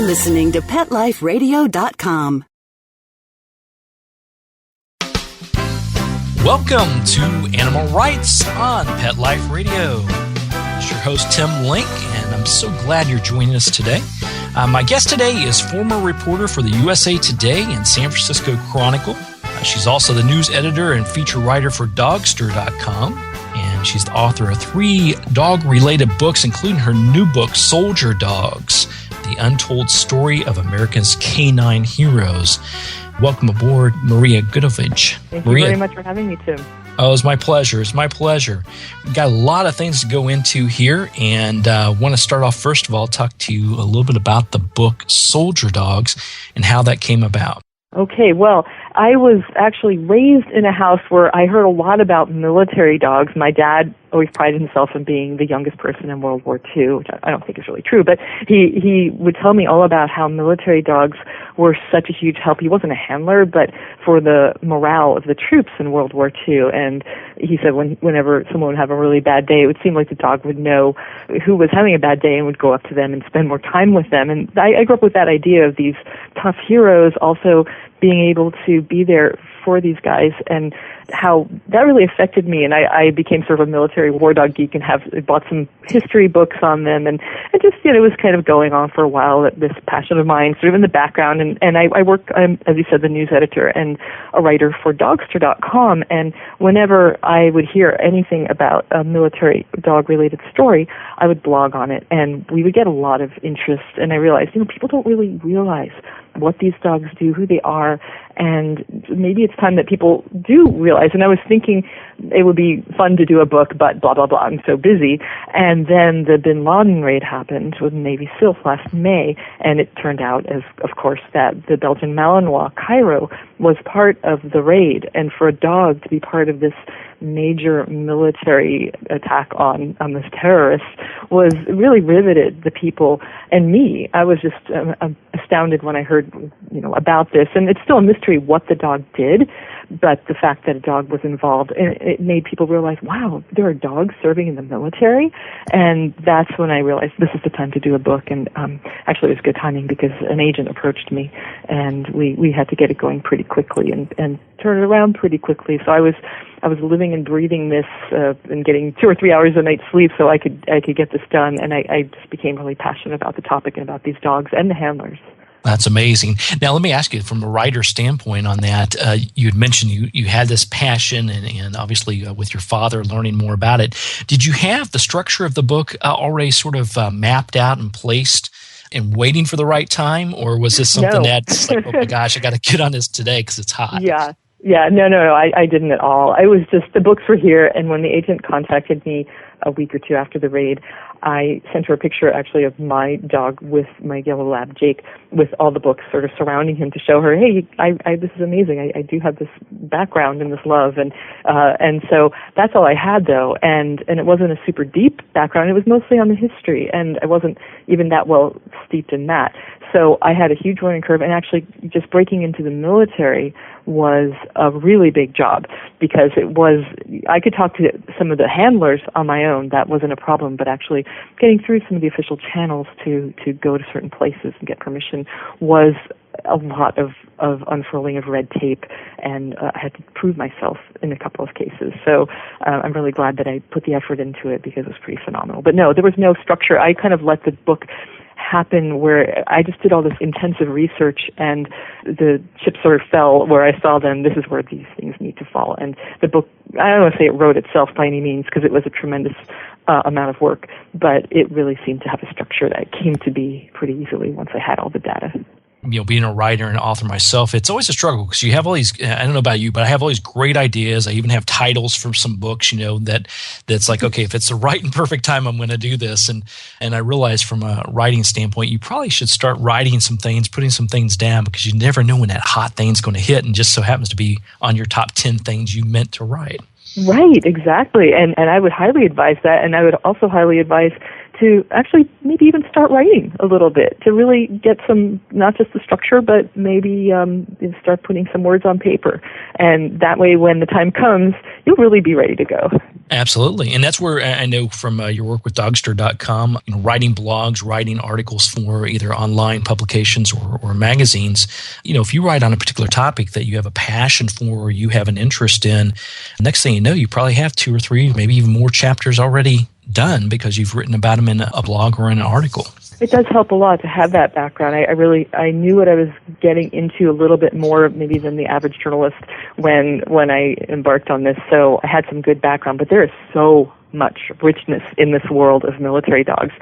listening to PetLifeRadio.com. Welcome to Animal Rights on Pet Life Radio. It's your host, Tim Link, and I'm so glad you're joining us today. My guest today is former reporter for the USA Today and San Francisco Chronicle. She's also the news editor and feature writer for Dogster.com, and she's the author of 3 dog-related books, including her new book, Soldier Dogs, The Untold Story of America's Canine Heroes. Welcome aboard, Maria Goodavage. Thank you very much for having me, Tim. Oh, it's my pleasure. It's my pleasure. We've got a lot of things to go into here, and want to start off, first of all, talk to you a little bit about the book Soldier Dogs and how that came about. Okay, well, I was actually raised in a house where I heard a lot about military dogs. My dad always prided himself on being the youngest person in World War II, which I don't think is really true, but he would tell me all about how military dogs were such a huge help. He wasn't a handler, but for the morale of the troops in World War II. And he said whenever someone would have a really bad day, it would seem like the dog would know who was having a bad day and would go up to them and spend more time with them. And I grew up with that idea of these tough heroes also being able to be there for these guys, and how that really affected me. And I became sort of a military war dog geek and bought some history books on them, and just, it was kind of going on for a while, this passion of mine sort of in the background. And I work, as you said, the news editor and a writer for Dogster.com, and whenever I would hear anything about a military dog-related story, I would blog on it, and we would get a lot of interest. And I realized, people don't really realize what these dogs do, who they are, and maybe it's time that people do realize. And I was thinking it would be fun to do a book, but blah, blah, blah, I'm so busy. And then the bin Laden raid happened with Navy SEALs last May, and it turned out, as of course, that the Belgian Malinois, Cairo, was part of the raid. And for a dog to be part of this major military attack on this terrorist was really riveted the people and me. I was just astounded when I heard about this, and it's still a mystery what the dog did, but the fact that a dog was involved, it made people realize, wow, there are dogs serving in the military. And that's when I realized this is the time to do a book. And actually it was good timing because an agent approached me, and we had to get it going pretty quickly and turn it around pretty quickly. So I was living and breathing this and getting 2 or 3 hours a night sleep so I could get this done. And I just became really passionate about the topic and about these dogs and the handlers. That's amazing. Now, let me ask you, from a writer's standpoint on that, you had mentioned you had this passion and obviously with your father learning more about it. Did you have the structure of the book already sort of mapped out and placed and waiting for the right time? Or was this something that's like, oh my gosh, I got to get on this today because it's hot? Yeah, no, I didn't at all. I was just, the books were here, and when the agent contacted me a week or two after the raid, I sent her a picture actually of my dog with my yellow lab, Jake, with all the books sort of surrounding him to show her, hey, this is amazing. I do have this background and this love. And so that's all I had, though. And it wasn't a super deep background. It was mostly on the history, and I wasn't even that well steeped in that. So I had a huge learning curve, and actually just breaking into the military was a really big job because I could talk to some of the handlers on my own. That wasn't a problem, but actually getting through some of the official channels to go to certain places and get permission was a lot of unfurling of red tape, and I had to prove myself in a couple of cases. So I'm really glad that I put the effort into it because it was pretty phenomenal. But no, there was no structure. I kind of let the book happen where I just did all this intensive research, and the chips sort of fell where I saw them. This is where these things need to fall. And the book, I don't want to say it wrote itself by any means because it was a tremendous amount of work, but it really seemed to have a structure that came to be pretty easily once I had all the data. Being a writer and author myself, it's always a struggle because you have all these, I don't know about you, but I have all these great ideas. I even have titles for some books, that's like, okay, if it's the right and perfect time, I'm going to do this. And I realize from a writing standpoint, you probably should start writing some things, putting some things down, because you never know when that hot thing's going to hit, and just so happens to be on your top 10 things you meant to write. Right, exactly. And I would highly advise that. And I would also highly advise to actually maybe even start writing a little bit, to really get some, not just the structure, but maybe start putting some words on paper. And that way, when the time comes, you'll really be ready to go. Absolutely. And that's where I know from your work with Dogster.com, writing blogs, writing articles for either online publications or magazines. If you write on a particular topic that you have a passion for or you have an interest in, next thing you know, you probably have 2 or 3, maybe even more chapters already done because you've written about them in a blog or in an article. It does help a lot to have that background. I knew what I was getting into a little bit more maybe than the average journalist when I embarked on this. So I had some good background, but there is so much richness in this world of military dogs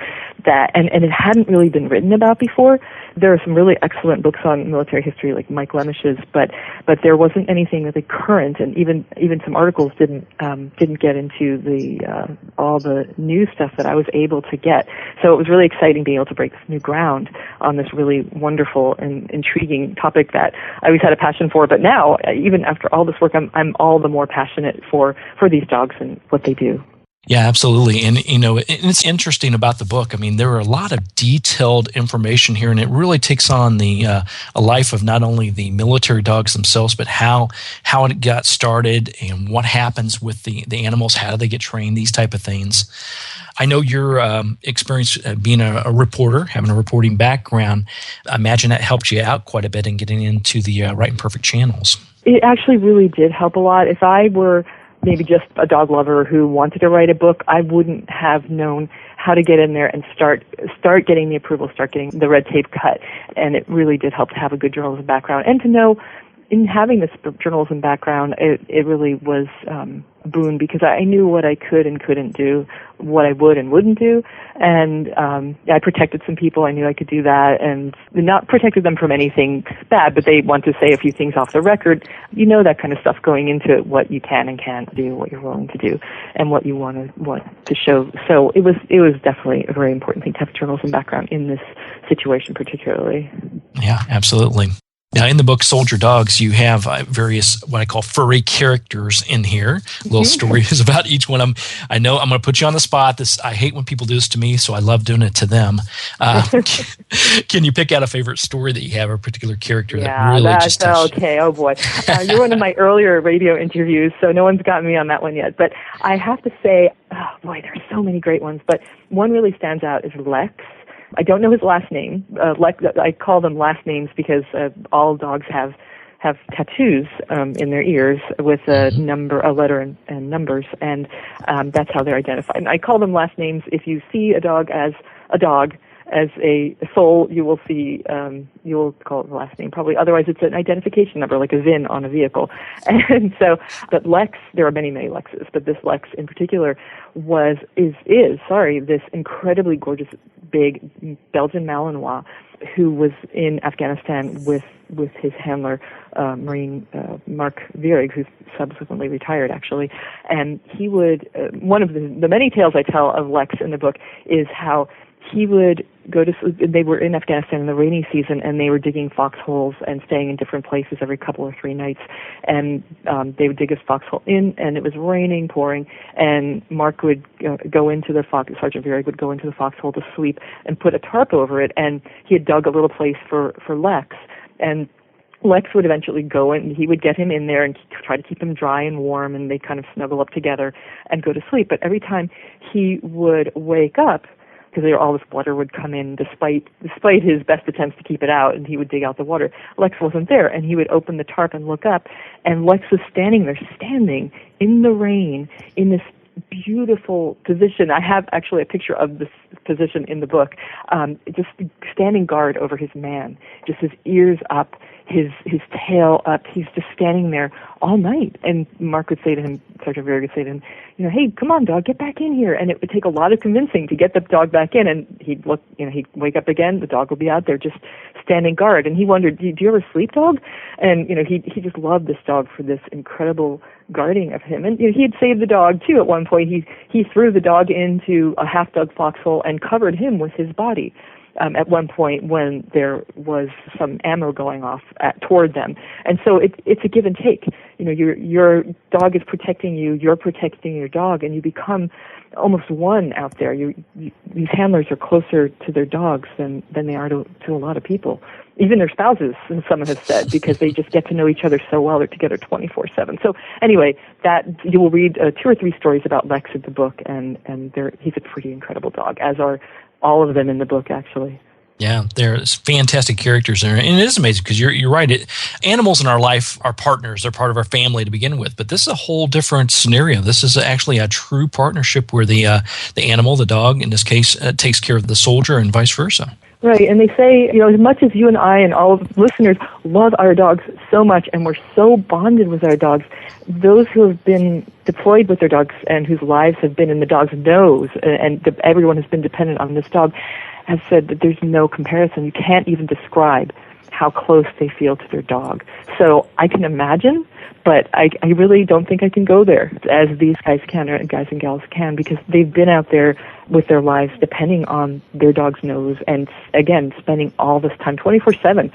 that, and it hadn't really been written about before. There are some really excellent books on military history, like Mike Lemish's, but there wasn't anything really current, and even some articles didn't get into the all the new stuff that I was able to get. So it was really exciting being able to break this new ground on this really wonderful and intriguing topic that I always had a passion for. But now, even after all this work, I'm all the more passionate for these dogs and what they do. Yeah, absolutely. And, it's interesting about the book. I mean, there are a lot of detailed information here, and it really takes on a life of not only the military dogs themselves, but how it got started and what happens with the animals, how do they get trained, these type of things. I know your experience being a reporter, having a reporting background, I imagine that helped you out quite a bit in getting into the Right and Perfect channels. It actually really did help a lot. If I were maybe just a dog lover who wanted to write a book, I wouldn't have known how to get in there and start getting the approval, start getting the red tape cut. And it really did help to have a good journalism background and to know, in having this journalism background, it really was a boon because I knew what I could and couldn't do, what I would and wouldn't do, and I protected some people. I knew I could do that, and not protected them from anything bad, but they want to say a few things off the record. That kind of stuff going into what you can and can't do, what you're willing to do, and what you want to show. So it was definitely a very important thing to have a journalism background in this situation, particularly. Yeah, absolutely. Now, in the book Soldier Dogs, you have various what I call furry characters in here. Little stories about each one of them. I know I'm going to put you on the spot. I hate when people do this to me, so I love doing it to them. Can you pick out a favorite story that you have, or a particular character that really just touched? Okay. Oh boy, you're one of my earlier radio interviews, so no one's gotten me on that one yet. But I have to say, oh boy, there are so many great ones. But one really stands out is Lex. I don't know his last name. I call them last names because all dogs have tattoos in their ears with a letter and numbers, and that's how they're identified. And I call them last names. If you see a dog as a soul, you will call it the last name probably. Otherwise, it's an identification number, like a VIN on a vehicle. And so, but Lex, there are many Lexes, but this Lex in particular is this incredibly gorgeous, big Belgian Malinois who was in Afghanistan with his handler, Marine Mark Vierig, who's subsequently retired, actually. And he would, one of the many tales I tell of Lex in the book is how he would go to sleep. They were in Afghanistan in the rainy season, and they were digging foxholes and staying in different places every couple or 3 nights. And they would dig his foxhole in, and it was raining, pouring, and Mark would go into the Sergeant Vierig would go into the foxhole to sleep and put a tarp over it, and he had dug a little place for Lex. And Lex would eventually go in, he would get him in there and try to keep him dry and warm, and they'd kind of snuggle up together and go to sleep. But every time he would wake up, because all this water would come in despite his best attempts to keep it out, and he would dig out the water. Lex wasn't there, and he would open the tarp and look up, and Lex was standing in the rain in this beautiful position. I have actually a picture of this position in the book, just standing guard over his man, just his ears up, his tail up. He's just standing there all night. And Mark would say to him, Sergeant Vierig would say to him, hey, come on, dog, get back in here. And it would take a lot of convincing to get the dog back in. And he'd look, he'd wake up again, the dog would be out there just standing guard. And he wondered, do you ever sleep, dog? And, he just loved this dog for this incredible guarding of him. And he had saved the dog too. At one point, he threw the dog into a half-dug foxhole and covered him with his body. At one point, when there was some ammo going off toward them, and so it's a give and take. Your dog is protecting you, you're protecting your dog, and you become almost one out there. These handlers are closer to their dogs than they are to a lot of people, even their spouses, and some have said, because they just get to know each other so well. They're together 24/7. So anyway, that you will read 2 or 3 stories about Lex in the book, and he's a pretty incredible dog, as are all of them in the book, actually. Yeah, there's fantastic characters there. And it is amazing because you're right. Animals in our life are partners. They're part of our family to begin with. But this is a whole different scenario. This is actually a true partnership where the animal, the dog, in this case, takes care of the soldier and vice versa. Right, and they say, as much as you and I and all of the listeners love our dogs so much and we're so bonded with our dogs, those who have been deployed with their dogs and whose lives have been in the dog's nose, and everyone has been dependent on this dog, have said that there's no comparison. You can't even describe how close they feel to their dog. So I can imagine, but I really don't think I can go there as these guys can, or guys and gals can, because they've been out there with their lives depending on their dog's nose, and again, spending all this time 24/7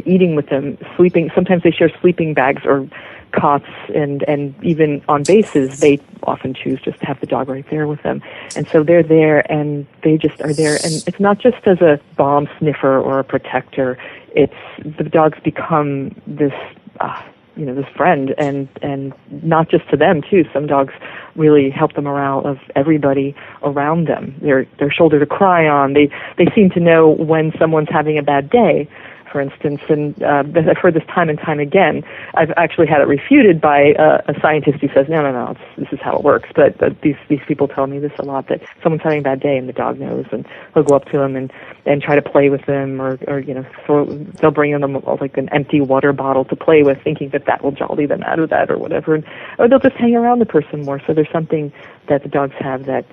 eating with them, sleeping. Sometimes they share sleeping bags or cots, and even on bases, they often choose just to have the dog right there with them. And so they're there, and they just are there. And it's not just as a bomb sniffer or a protector. It's the dogs become this, this friend, and not just to them too. Some dogs really help the morale of everybody around them. They're their shoulder to cry on. They seem to know when someone's having a bad day, for instance, and I've heard this time and time again. I've actually had it refuted by a scientist who says, no, this is how it works. But these people tell me this a lot, that someone's having a bad day and the dog knows, and he'll go up to them and try to play with them, or they'll bring them like an empty water bottle to play with, thinking that will jolly them out of that or whatever, or they'll just hang around the person more. So there's something that the dogs have that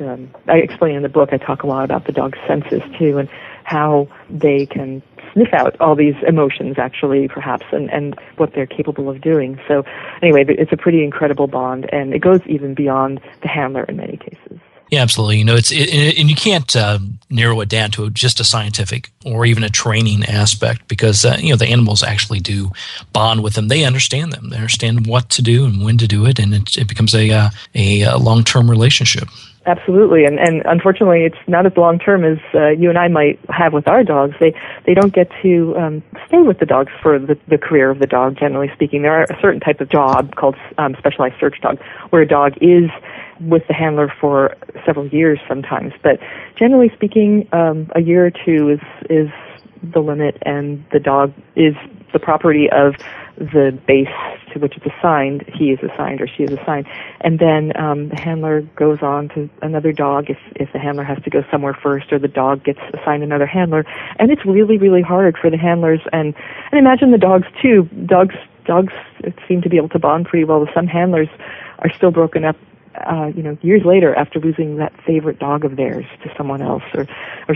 I explain in the book. I talk a lot about the dog's senses too, and how they can sniff out all these emotions, actually, perhaps, and what they're capable of doing. So anyway, it's a pretty incredible bond, and it goes even beyond the handler in many cases. Yeah, absolutely. And you can't narrow it down to just a scientific or even a training aspect, because the animals actually do bond with them. They understand them. They understand what to do and when to do it, and it becomes a long-term relationship. Absolutely, and unfortunately, it's not as long-term as you and I might have with our dogs. They don't get to stay with the dogs for the career of the dog, generally speaking. There are a certain type of job called specialized search dog, where a dog is with the handler for several years sometimes. But generally speaking, a year or two is the limit, and the dog is the property of the base to which it's assigned. He is assigned or she is assigned. And then the handler goes on to another dog if the handler has to go somewhere first, or the dog gets assigned another handler. And it's really, really hard for the handlers, and imagine the dogs too. Dogs seem to be able to bond pretty well with some handlers. Are still broken up years later after losing that favorite dog of theirs to someone else or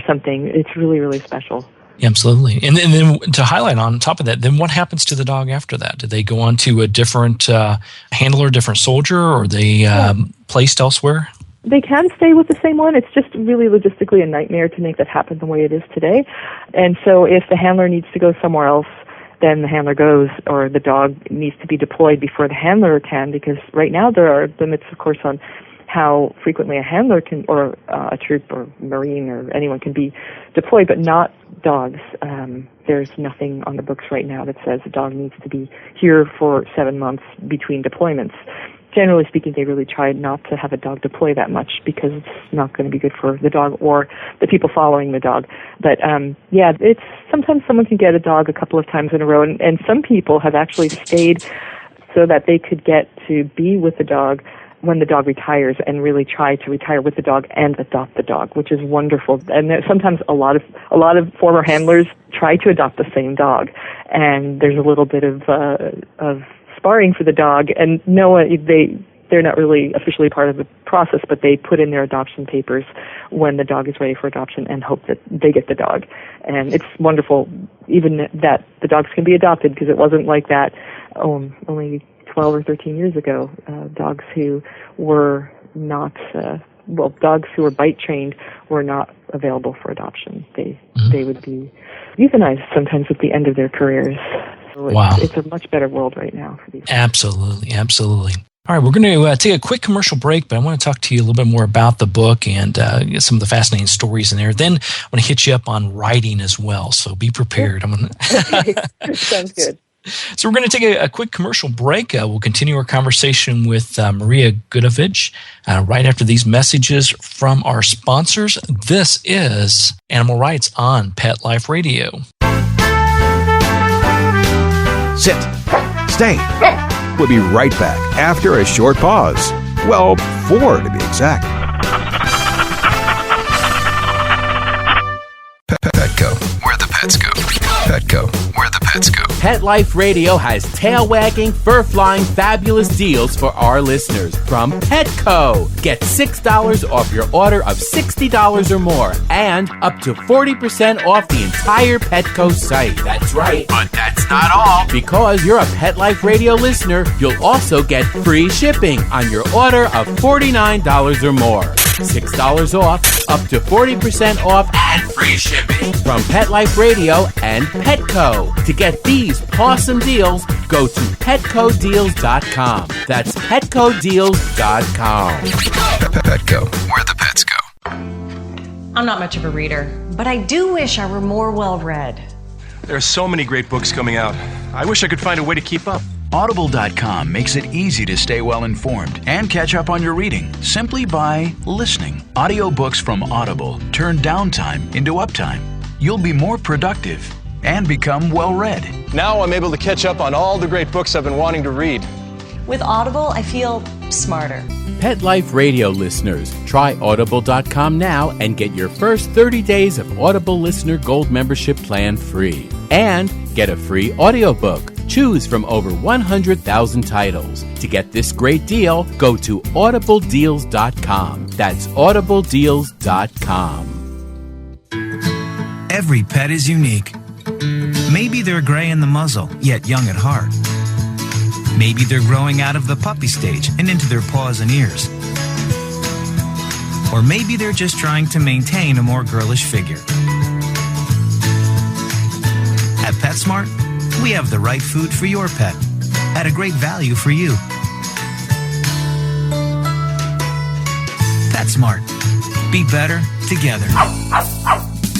something. It's really, really special. Absolutely. And then to highlight on top of that, then what happens to the dog after that? Do they go on to a different handler, different soldier, or are they placed elsewhere? They can stay with the same one. It's just really logistically a nightmare to make that happen the way it is today. And so if the handler needs to go somewhere else, then the handler goes, or the dog needs to be deployed before the handler can, because right now there are limits, of course, on how frequently a handler can, or a troop or Marine or anyone can be deployed, but not dogs. There's nothing on the books right now that says a dog needs to be here for 7 months between deployments. Generally speaking, they really try not to have a dog deploy that much, because it's not going to be good for the dog or the people following the dog. But it's sometimes someone can get a dog a couple of times in a row, and some people have actually stayed so that they could get to be with the dog when the dog retires, and really try to retire with the dog and adopt the dog, which is wonderful. And sometimes a lot of former handlers try to adopt the same dog, and there's a little bit of sparring for the dog, and they're not really officially part of the process, but they put in their adoption papers when the dog is ready for adoption and hope that they get the dog. And it's wonderful, even that the dogs can be adopted, because it wasn't like that only 12 or 13 years ago. Dogs who were not, dogs who were bite trained were not available for adoption. They would be euthanized sometimes at the end of their careers. So it's a much better world right now for these. Absolutely. All right, we're going to take a quick commercial break, but I want to talk to you a little bit more about the book and some of the fascinating stories in there. Then I want to hit you up on writing as well, so be prepared. Okay. Sounds good. So we're going to take a quick commercial break. We'll continue our conversation with Maria Goodavage right after these messages from our sponsors. This is Animal Rights on Pet Life Radio. Sit. Stay. We'll be right back after a short pause. Well, 4 to be exact. Petco, where the pets go. Petco, where the pets go. Pet Life Radio has tail-wagging, fur-flying, fabulous deals for our listeners from Petco. Get $6 off your order of $60 or more and up to 40% off the entire Petco site. That's right. But that's not all. Because you're a Pet Life Radio listener, you'll also get free shipping on your order of $49 or more. $6 off, up to 40% off, and free shipping from Pet Life Radio and Petco. To get these awesome deals, go to petcodeals.com. That's petcodeals.com. Petco, where the pets go. I'm not much of a reader, but I do wish I were more well-read. There are so many great books coming out. I wish I could find a way to keep up. Audible.com makes it easy to stay well informed and catch up on your reading simply by listening. Audiobooks from Audible turn downtime into uptime. You'll be more productive and become well-read. Now I'm able to catch up on all the great books I've been wanting to read. With Audible, I feel smarter. Pet Life Radio listeners, try Audible.com now and get your first 30 days of Audible Listener Gold membership plan free. And get a free audiobook. Choose from over 100,000 titles. To get this great deal, go to audibledeals.com. That's audibledeals.com. Every pet is unique. Maybe they're gray in the muzzle, yet young at heart. Maybe they're growing out of the puppy stage and into their paws and ears. Or maybe they're just trying to maintain a more girlish figure. At PetSmart, we have the right food for your pet at a great value for you. PetSmart. Be better together.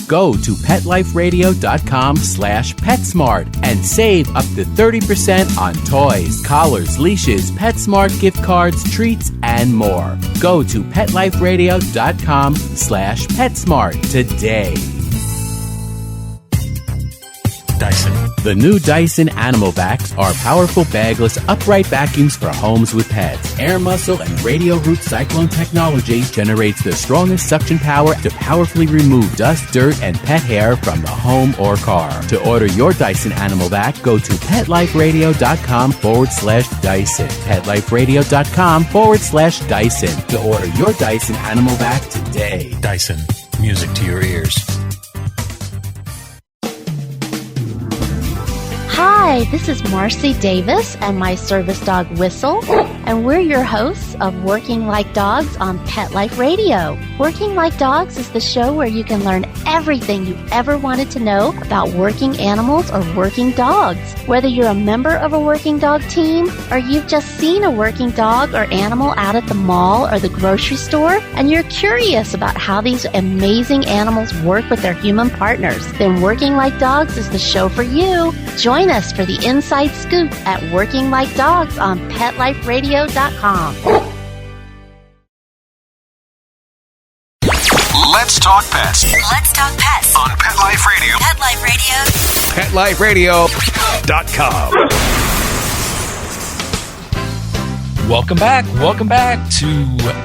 Go to PetLifeRadio.com/PetSmart and save up to 30% on toys, collars, leashes, PetSmart gift cards, treats, and more. Go to PetLifeRadio.com/PetSmart today. Dyson. The new Dyson Animal Vacs are powerful bagless upright vacuums for homes with pets. Air muscle and radio root cyclone technology generates the strongest suction power to powerfully remove dust, dirt, and pet hair from the home or car. To order your Dyson Animal Vac, go to PetLifeRadio.com/Dyson. PetLifeRadio.com/Dyson to order your Dyson Animal Vac today. Dyson. Music to your ears. Hi, this is Marcy Davis and my service dog Whistle, and we're your hosts of Working Like Dogs on Pet Life Radio. Working Like Dogs is the show where you can learn everything you ever wanted to know about working animals or working dogs. Whether you're a member of a working dog team or you've just seen a working dog or animal out at the mall or the grocery store and you're curious about how these amazing animals work with their human partners, then Working Like Dogs is the show for you. Join us for the inside scoop at Working Like Dogs on PetLifeRadio.com. Let's talk pets. Let's talk pets On Pet Life Radio. Pet Life Radio. PetLifeRadio.com. Welcome back to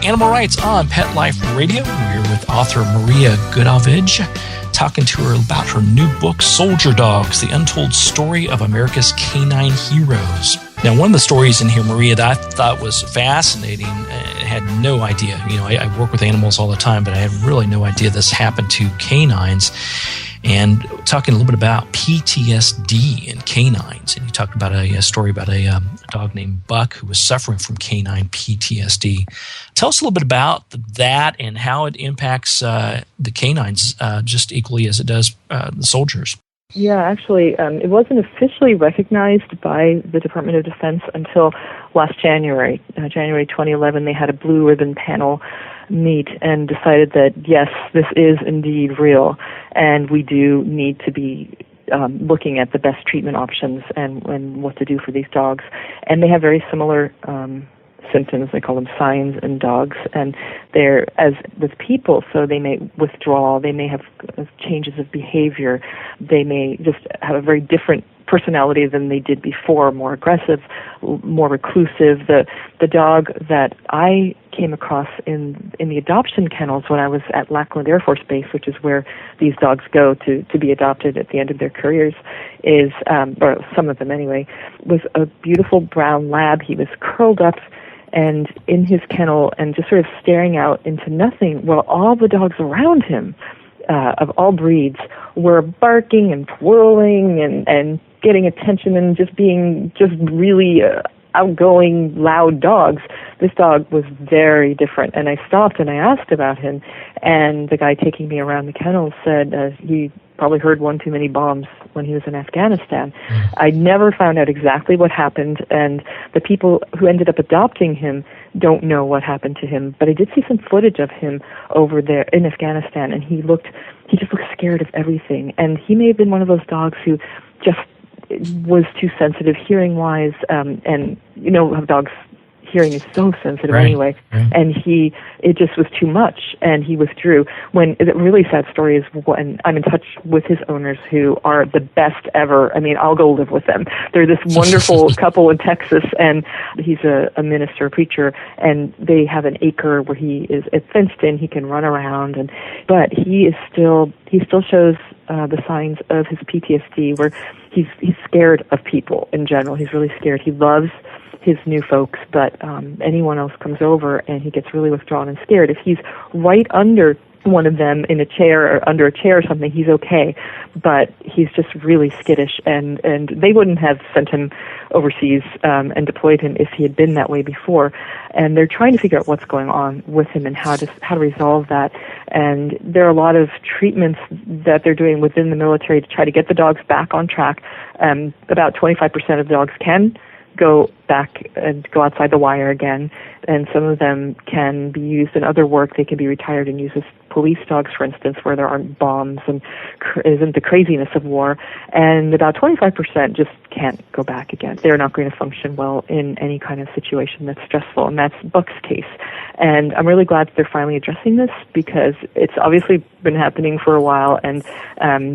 Animal Rights on Pet Life Radio. We're with author Maria Goodavage, talking to her about her new book, Soldier Dogs, The Untold Story of America's Canine Heroes. Now, one of the stories in here, Maria, that I thought was fascinating, I had no idea. You know, I work with animals all the time, but I have really no idea this happened to canines. and talking a little bit about PTSD and canines. And you talked about a story about a dog named Buck who was suffering from canine PTSD. Tell us a little bit about that and how it impacts the canines just equally as it does the soldiers. Yeah, actually, it wasn't officially recognized by the Department of Defense until last January. January 2011, they had a blue ribbon panel meet and decided that, yes, this is indeed real, and we do need to be looking at the best treatment options and what to do for these dogs. And they have very similar symptoms. They call them signs in dogs, and they're as with people, so they may withdraw, they may have changes of behavior, they may just have a very different personality than they did before, more aggressive, more reclusive. The dog that I came across in the adoption kennels when I was at Lackland Air Force Base, which is where these dogs go to be adopted at the end of their careers, is, or some of them anyway, was a beautiful brown lab. He was curled up and in his kennel and just sort of staring out into nothing, while all the dogs around him, of all breeds, were barking and twirling and getting attention and just being just really outgoing, loud dogs. This dog was very different, and I stopped and I asked about him, and the guy taking me around the kennel said he probably heard one too many bombs when he was in Afghanistan. I never found out exactly what happened, and the people who ended up adopting him don't know what happened to him, but I did see some footage of him over there in Afghanistan, and he just looked scared of everything, and he may have been one of those dogs who just was too sensitive hearing-wise, and you know how dogs' hearing is so sensitive anyway, and it just was too much, and he withdrew. When the really sad story is when I'm in touch with his owners, who are the best ever. I mean, I'll go live with them. They're this wonderful couple in Texas, and he's a minister, a preacher, and they have an acre where he is fenced in. He can run around, but he still shows the signs of his PTSD, where he's scared of people in general. He's really scared. He loves his new folks, but anyone else comes over and he gets really withdrawn and scared. If he's right under one of them in a chair or under a chair or something, he's okay, but he's just really skittish, and they wouldn't have sent him overseas and deployed him if he had been that way before. And they're trying to figure out what's going on with him and how to resolve that. And there are a lot of treatments that they're doing within the military to try to get the dogs back on track. About 25% of dogs can go back and go outside the wire again, and some of them can be used in other work. They can be retired and used as police dogs, for instance, where there aren't bombs and isn't the craziness of war. And about 25% just can't go back again. They're not going to function well in any kind of situation that's stressful, and that's Buck's case. And I'm really glad that they're finally addressing this, because it's obviously been happening for a while, and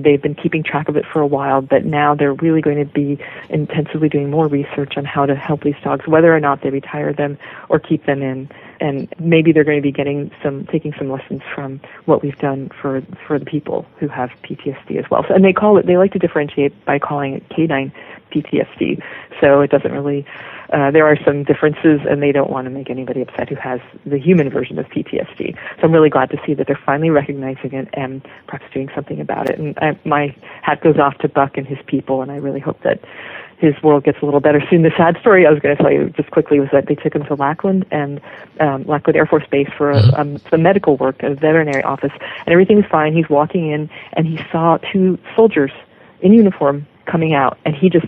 they've been keeping track of it for a while, but now they're really going to be intensively doing more research on how to help these dogs, whether or not they retire them or keep them in. And maybe they're going to be taking some lessons from what we've done for the people who have PTSD as well. So, and they like to differentiate by calling it canine PTSD. So it doesn't really, there are some differences, and they don't want to make anybody upset who has the human version of PTSD. So I'm really glad to see that they're finally recognizing it and perhaps doing something about it. And my hat goes off to Buck and his people, and I really hope that his world gets a little better soon. The sad story I was going to tell you just quickly was that they took him to Lackland Air Force Base for some medical work, a veterinary office, and everything was fine. He's walking in, and he saw two soldiers in uniform coming out, and he just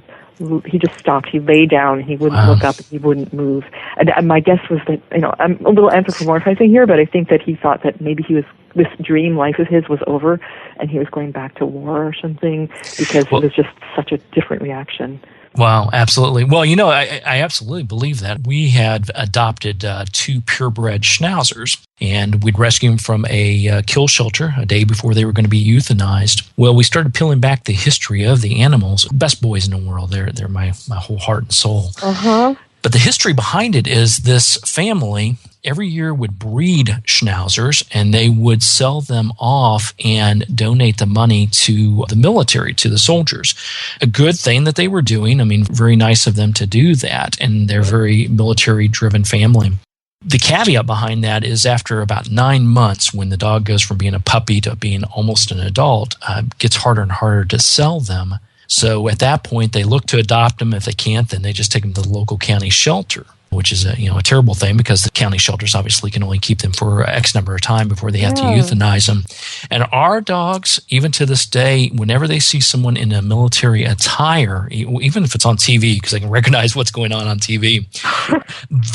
stopped. He lay down. He wouldn't look up. He wouldn't move. And my guess was that, I'm a little anthropomorphizing here, but I think that he thought that maybe this dream life of his was over, and he was going back to war or something, because it was just such a different reaction. Wow, absolutely. Well, I absolutely believe that. We had adopted two purebred schnauzers, and we'd rescue them from a kill shelter a day before they were going to be euthanized. Well, we started peeling back the history of the animals. Best boys in the world. They're my whole heart and soul. Uh-huh. But the history behind it is this family every year would breed schnauzers, and they would sell them off and donate the money to the military, to the soldiers. A good thing that they were doing. I mean, very nice of them to do that, and they're a very military-driven family. The caveat behind that is after about 9 months, when the dog goes from being a puppy to being almost an adult, it gets harder and harder to sell them. So at that point, they look to adopt them. If they can't, then they just take them to the local county shelter, which is a terrible thing because the county shelters obviously can only keep them for X number of time before they have to euthanize them. And our dogs, even to this day, whenever they see someone in a military attire, even if it's on TV, because they can recognize what's going on TV,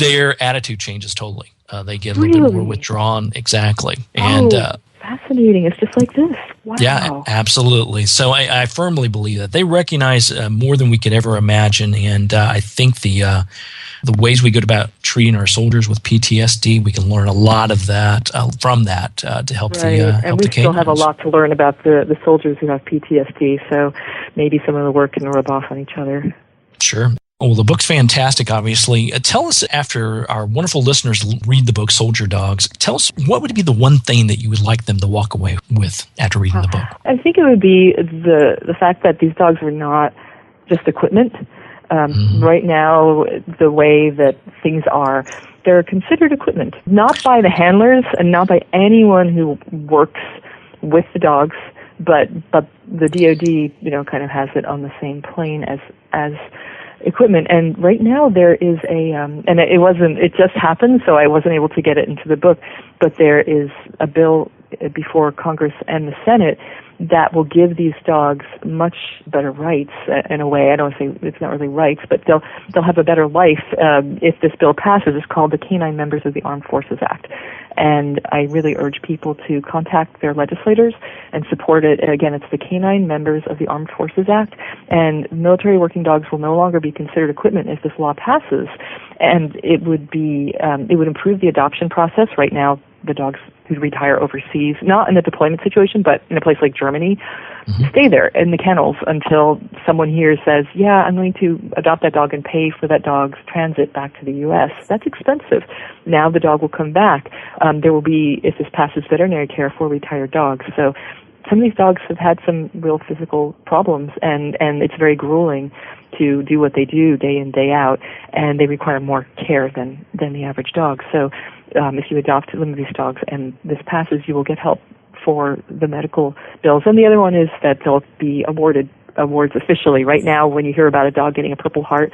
their attitude changes totally. They get a little bit more withdrawn. Exactly. And fascinating. It's just like this. Wow. Yeah, absolutely. So I firmly believe that they recognize more than we could ever imagine. And I think the ways we go about treating our soldiers with PTSD, we can learn a lot of that from that to help the and help we the still canines. have a lot to learn about the soldiers who have PTSD. So maybe some of the work can rub off on each other. Sure. Well, the book's fantastic, obviously. Tell us, after our wonderful listeners read the book, Soldier Dogs, tell us what would be the one thing that you would like them to walk away with after reading the book? I think it would be the fact that these dogs are not just equipment. Right now, the way that things are, they're considered equipment, not by the handlers and not by anyone who works with the dogs, but the DoD, kind of has it on the same plane as equipment. And right now there is and it just happened, so I wasn't able to get it into the book, but there is a bill before Congress and the Senate that will give these dogs much better rights in a way. I don't say it's not really rights, but they'll have a better life if this bill passes. It's called the Canine Members of the Armed Forces Act. And I really urge people to contact their legislators and support it. Again, it's the Canine Members of the Armed Forces Act, and military working dogs will no longer be considered equipment if this law passes. And it would improve the adoption process. Right now, the dogs who retire overseas, not in a deployment situation, but in a place like Germany, stay there in the kennels until someone here says, yeah, I'm going to adopt that dog and pay for that dog's transit back to the U.S. That's expensive. Now the dog will come back. There will be, if this passes, veterinary care for retired dogs. So some of these dogs have had some real physical problems, and it's very grueling to do what they do day in, day out, and they require more care than the average dog. So if you adopt one of these dogs and this passes, you will get help for the medical bills. And the other one is that they'll be awarded awards officially. Right now, when you hear about a dog getting a Purple Heart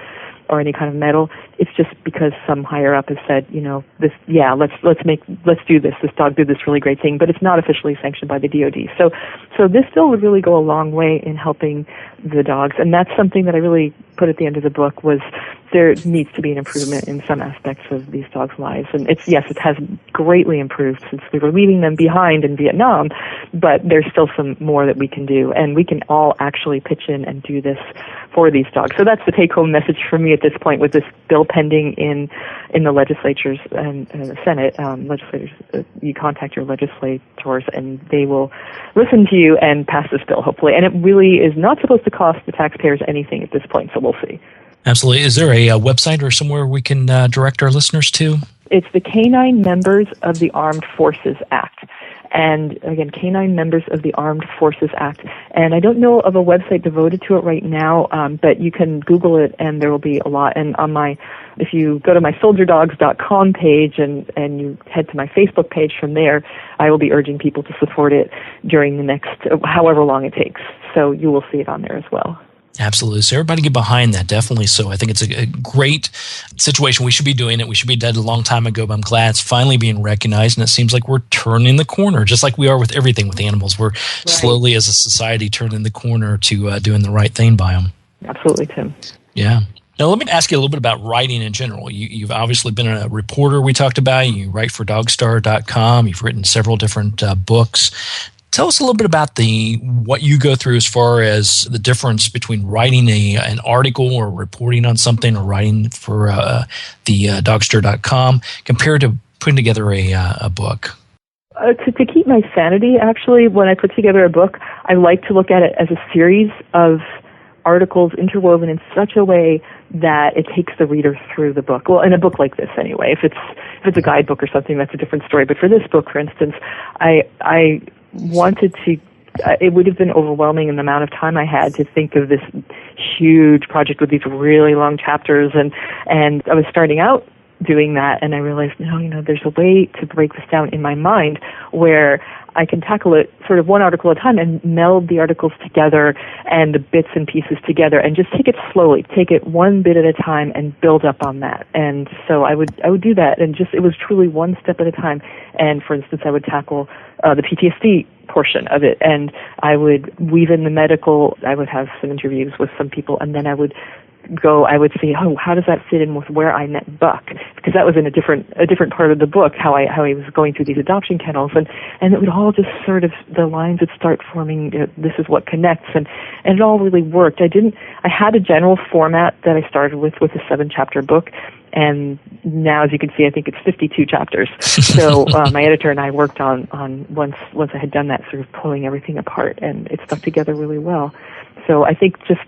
or any kind of medal, it's just because some higher up has said, let's do this. This dog did this really great thing, but it's not officially sanctioned by the DoD. So this bill would really go a long way in helping the dogs, and that's something that I really put at the end of the book was there needs to be an improvement in some aspects of these dogs' lives. And it has greatly improved since we were leaving them behind in Vietnam, but there's still some more that we can do, and we can all actually pitch in and do this for these dogs. So that's the take-home message for me at this point with this bill pending in the legislatures and the Senate. Legislators, you contact your legislators, and they will listen to you and pass this bill, hopefully. And it really is not supposed to cost the taxpayers anything at this point, so we'll see. Absolutely. Is there a website or somewhere we can direct our listeners to? It's the Canine Members of the Armed Forces Act. And again, Canine Members of the Armed Forces Act. And I don't know of a website devoted to it right now, but you can Google it and there will be a lot. And if you go to my soldierdogs.com page and you head to my Facebook page from there, I will be urging people to support it during the next, however long it takes. So you will see it on there as well. Absolutely. So everybody get behind that, definitely. So I think it's a great situation. We should be doing it. We should be dead a long time ago, but I'm glad it's finally being recognized, and it seems like we're turning the corner, just like we are with everything with animals. We're slowly, as a society, turning the corner to doing the right thing by them. Absolutely, Tim. Yeah. Now, let me ask you a little bit about writing in general. You've obviously been a reporter, we talked about. You write for dogstar.com. You've written several different books. Tell us a little bit about what you go through as far as the difference between writing an article or reporting on something or writing for the dogstar.com compared to putting together a book. To keep my sanity, actually, when I put together a book, I like to look at it as a series of articles interwoven in such a way that it takes the reader through the book. Well, in a book like this, anyway. If it's a guidebook or something, that's a different story. But for this book, for instance, I wanted to, it would have been overwhelming in the amount of time I had to think of this huge project with these really long chapters, and I was starting out doing that, and I realized, no, there's a way to break this down in my mind where I can tackle it sort of one article at a time and meld the articles together and the bits and pieces together and just take it slowly, take it one bit at a time and build up on that. And so I would do that, and it was truly one step at a time. And for instance, I would tackle the PTSD portion of it, and I would weave in the medical. I would have some interviews with some people, and then I would say, how does that fit in with where I met Buck? Because that was in a different part of the book, how I was going through these adoption kennels, and it would all just sort of, the lines would start forming, this is what connects, and it all really worked. I had a general format that I started with a 7-chapter book, and now, as you can see, I think it's 52 chapters. So my editor and I worked on once I had done that, sort of pulling everything apart, and it stuck together really well. So I think just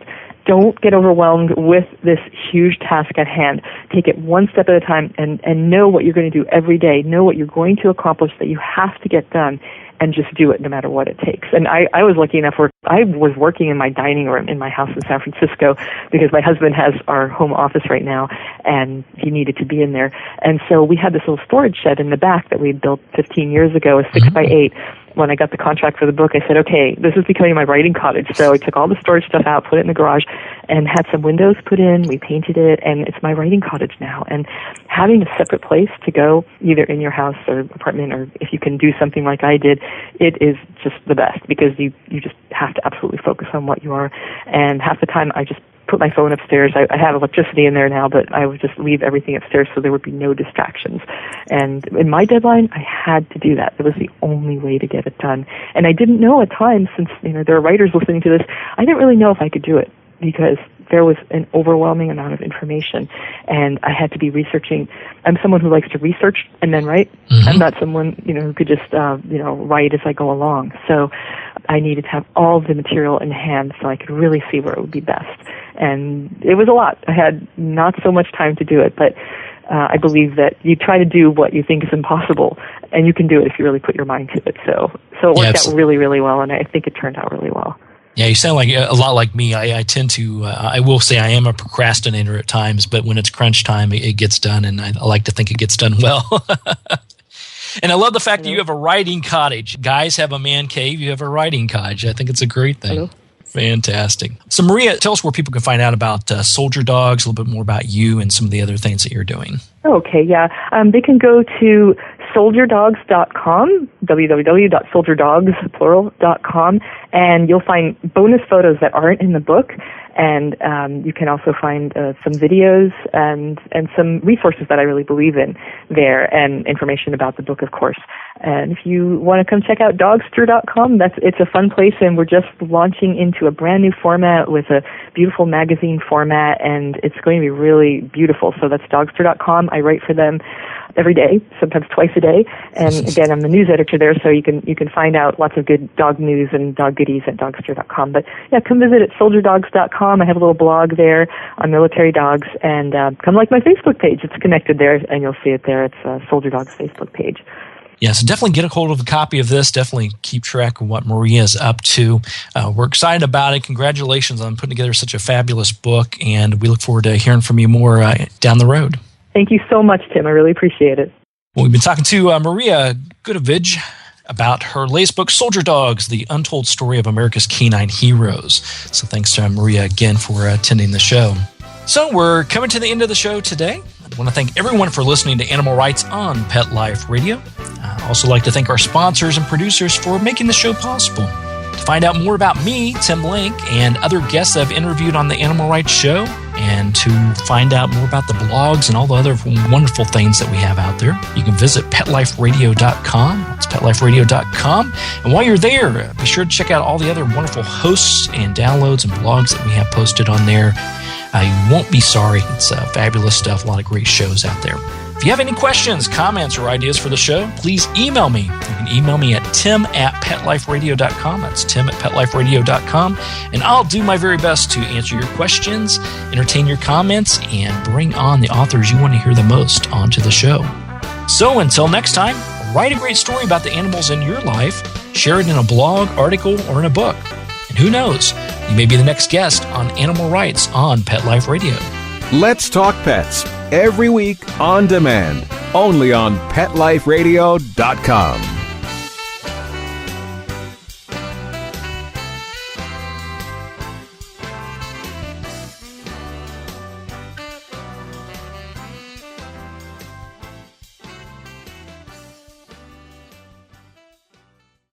don't get overwhelmed with this huge task at hand. Take it one step at a time and know what you're going to do every day. Know what you're going to accomplish that you have to get done, and just do it no matter what it takes. And I was lucky enough where I was working in my dining room in my house in San Francisco because my husband has our home office right now, and he needed to be in there. And so we had this little storage shed in the back that we built 15 years ago, a 6x8. When I got the contract for the book, I said, okay, this is becoming my writing cottage. So I took all the storage stuff out, put it in the garage, and had some windows put in. We painted it, and it's my writing cottage now. And having a separate place to go, either in your house or apartment, or if you can do something like I did, it is just the best, because you just have to absolutely focus on what you are. And half the time I just put my phone upstairs. I have electricity in there now, but I would just leave everything upstairs so there would be no distractions. And in my deadline, I had to do that. It was the only way to get it done. And I didn't know at times, since there are writers listening to this, I didn't really know if I could do it, because there was an overwhelming amount of information, and I had to be researching. I'm someone who likes to research and then write. Mm-hmm. I'm not someone, who could just, write as I go along. So I needed to have all the material in hand so I could really see where it would be best. And it was a lot. I had not so much time to do it, but I believe that you try to do what you think is impossible, and you can do it if you really put your mind to it. So it worked out really, really well, and I think it turned out really well. Yeah, you sound like a lot like me. I tend to, I will say I am a procrastinator at times, but when it's crunch time, it gets done, and I like to think it gets done well. And I love the fact that you have a writing cottage. Guys have a man cave, you have a writing cottage. I think it's a great thing. Hello. Fantastic. So Maria, tell us where people can find out about Soldier Dogs, a little bit more about you and some of the other things that you're doing. Okay, yeah. They can go to soldierdogs.com, www.soldierdogs.com, and you'll find bonus photos that aren't in the book, and you can also find some videos and some resources that I really believe in there, and information about the book, of course. And if you want to come check out dogster.com, it's a fun place, and we're just launching into a brand new format with a beautiful magazine format, and it's going to be really beautiful. So that's dogster.com. I write for them every day, sometimes twice a day. And again, I'm the news editor there, so you can find out lots of good dog news and dog goodies at dogster.com. But yeah, come visit at soldierdogs.com. I have a little blog there on military dogs, and come like my Facebook page. It's connected there, and you'll see it there. It's Soldier Dogs Facebook page. Yeah, so definitely get a hold of a copy of this. Definitely keep track of what Maria is up to. We're excited about it. Congratulations on putting together such a fabulous book, and we look forward to hearing from you more down the road. Thank you so much, Tim. I really appreciate it. Well, we've been talking to Maria Goodavage about her latest book, Soldier Dogs, The Untold Story of America's Canine Heroes. So thanks to Maria again for attending the show. So we're coming to the end of the show today. I want to thank everyone for listening to Animal Rights on Pet Life Radio. I also like to thank our sponsors and producers for making the show possible. To find out more about me, Tim Link, and other guests I've interviewed on the Animal Rights Show, and to find out more about the blogs and all the other wonderful things that we have out there, you can visit PetLifeRadio.com. That's PetLifeRadio.com. And while you're there, be sure to check out all the other wonderful hosts and downloads and blogs that we have posted on there. You won't be sorry. It's fabulous stuff. A lot of great shows out there. If you have any questions, comments, or ideas for the show, please email me. You can email me at tim@petliferadio.com. That's tim@petliferadio.com. And I'll do my very best to answer your questions, entertain your comments, and bring on the authors you want to hear the most onto the show. So until next time, write a great story about the animals in your life, share it in a blog, article, or in a book. And who knows, you may be the next guest on Animal Rights on Pet Life Radio. Let's talk pets. every week on demand, only on PetLifeRadio.com.